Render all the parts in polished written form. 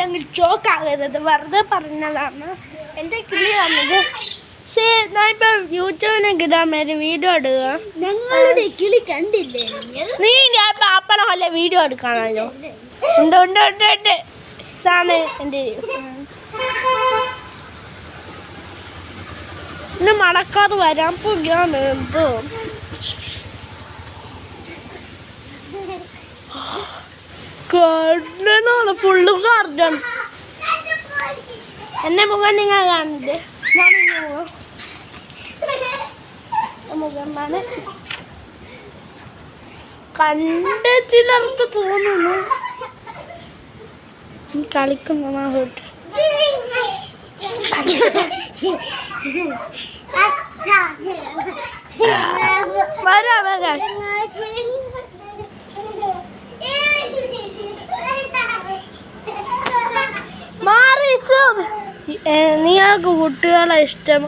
അങ്ങ് ചോക്കാകരുത്, വെറുതെ പറഞ്ഞതാണ്. എൻ്റെ കിളി വന്നത് ഞാൻ ഇപ്പം യൂട്യൂബിനൊക്കെ ഇടാൻ വേണ്ടി വീഡിയോ എടുക്കുക. ഞങ്ങളുടെ കിളി കണ്ടില്ലേ നീ ഞാൻ പാപ്പട വല്ല വീഡിയോ എടുക്കാണല്ലോ. ഉണ്ട് ഉണ്ട് ഉണ്ട് ഉണ്ട് ഇതാണ് എൻ്റെ. ഇന്ന് മഴക്കാറ് വരാൻ പോകുകയാണ്. എന്തോ കണ്ണാണ് ഫുള്ള് കാർഡാണ്. എന്നെ മുഖം നിങ്ങൾ കാണുന്നത് മുഖമാണ് കണ്ട് ചിലർക്ക് തോന്നുന്നു കളിക്കുന്ന വരാ വരാ നിങ്ങൾക്ക് കുട്ടികളെ ഇഷ്ടം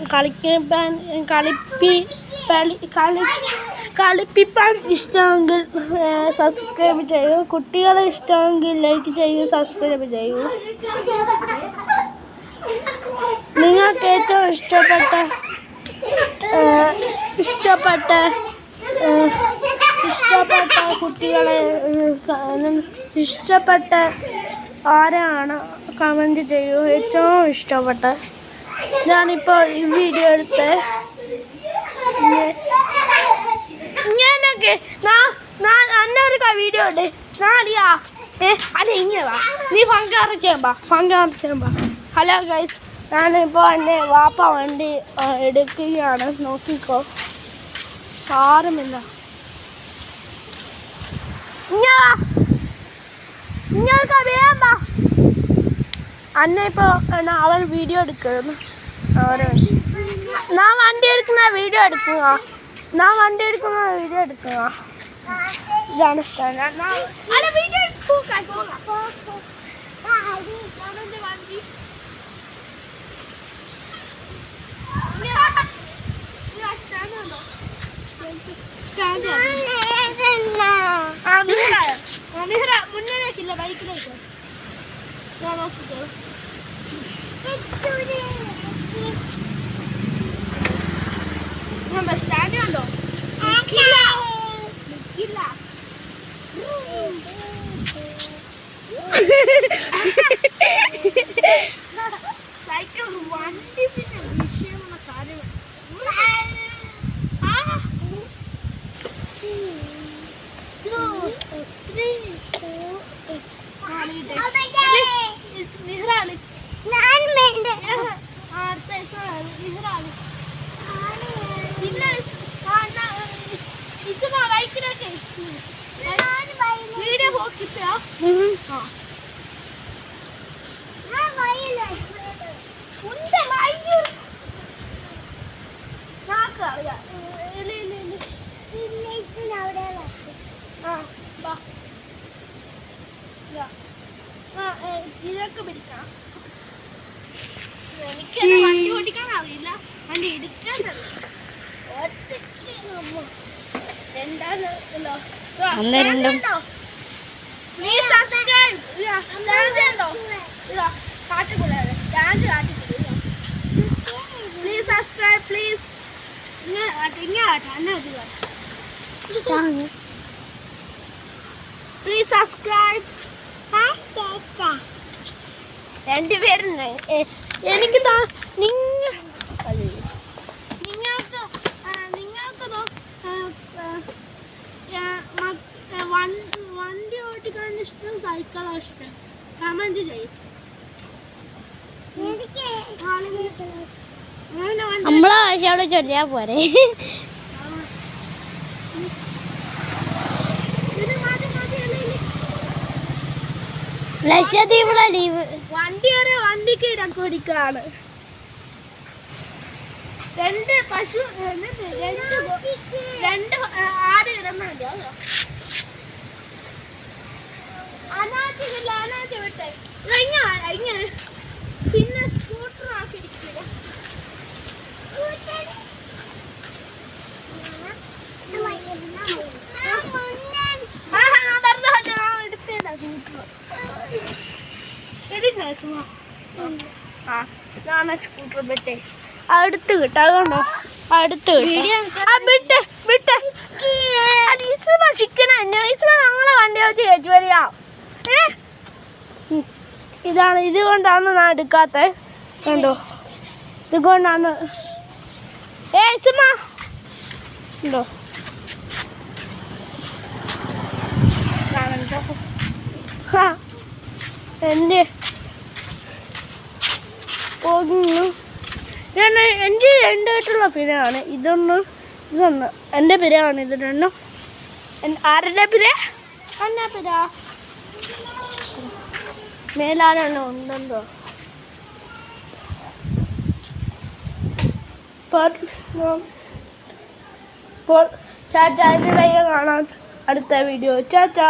കളിപ്പിക്കാൻ ഇഷ്ടമെങ്കിൽ സബ്സ്ക്രൈബ് ചെയ്യൂ. കുട്ടികളെ ഇഷ്ടമെങ്കിൽ ലൈക്ക് ചെയ്യൂ, സബ്സ്ക്രൈബ് ചെയ്യൂ. നിങ്ങൾക്ക് ഏറ്റവും ഇഷ്ടപ്പെട്ട കുട്ടികളെ ഇഷ്ടപ്പെട്ട ആരാണ് കമൻറ്റ് ചെയ്യൂ. ഏറ്റവും ഇഷ്ടപ്പെട്ട ഞാനിപ്പോൾ ഈ വീഡിയോ എടുത്ത് ഞാനൊക്കെ അന്നൊരു വീഡിയോ ഉണ്ട് നാളിയാ അല്ല ഇങ്ങനെ വാ നീ പങ്കാറിച്ചാ. ഹലോ ഗൈസ്, ഞാനിപ്പോൾ എൻ്റെ വാപ്പ വണ്ടി എടുക്കുകയാണ്. നോക്കിക്കോ, ആരുമില്ല. അന്ന ഇപ്പോൾ അവൻ വീഡിയോ എടുക്കുന്നു. ഞാൻ വണ്ടി എടുക്കുന്ന വീഡിയോ എടുക്കുക. ഇതാണ് സ്റ്റാൻഡ്. മുന്നിലേക്കില്ല, ബൈക്കിലേക്ക് ഞാൻ നോക്കിക്കോ. സ്റ്റാൻഡ് കണ്ടോ? സൈക്കിൾ വണ്ടി പിന്നെ വിഷയമുള്ള കാര്യങ്ങൾ. വീഡിയോ നോക്കിട്ടോ. ചിരക്ക് പിടിക്കാം. എനിക്കത് വണ്ടി ഓടിക്കാൻ അറിയില്ല, വണ്ടി എടുക്കാൻ അറിയില്ല. രണ്ടുപേരും എനിക്ക് വണ്ടി ഓടിക്കാൻ ഇഷ്ടം, സൈക്കിളോ ഇഷ്ടം? കമന്റ് ചെയ്യും. നമ്മളെ ഭാഷയോടെ ചൊല്ലിയാ പോരെ. ലക്ഷദ്വീപിലെ ലീവ് വണ്ടിക്ക് കൊടുക്കാണ്. രണ്ട് പശു രണ്ട് ആട് ഇടുന്നുണ്ട്. അനാഥ വിട്ടെ ഇങ്ങനെ പിന്നെ സ്കൂട്ടർ ആക്കിയിരിക്കുക. ആ ഇതാണ് സ്കൂട്ടർ ബെട്ടേ അടുത്ത് കിട്ടും അതുകൊണ്ടോ അടുത്ത് വിട്ട് ചിക്കന ഞങ്ങളെ വണ്ടി വെച്ച് കയറ്റി വരിക ഇതാണ് ഇതുകൊണ്ടാണ് ഞാൻ എടുക്കാത്തത് കണ്ടോ ഇതുകൊണ്ടാണ് ഉണ്ടോ എൻ്റെ പോകുന്നു എൻ്റെ രണ്ടായിട്ടുള്ള പിരയാണ് ഇതൊന്ന് എൻ്റെ പിരയാണ് ഇത് രണ്ടും ആരുടെ പിര എൻ്റെ പിര മേലാരെണ്ണം ഉണ്ടെന്തോ ഇപ്പോൾ ചാച്ചാ ഇത് വയ്യ കാണാൻ അടുത്ത വീഡിയോ ചാച്ചാ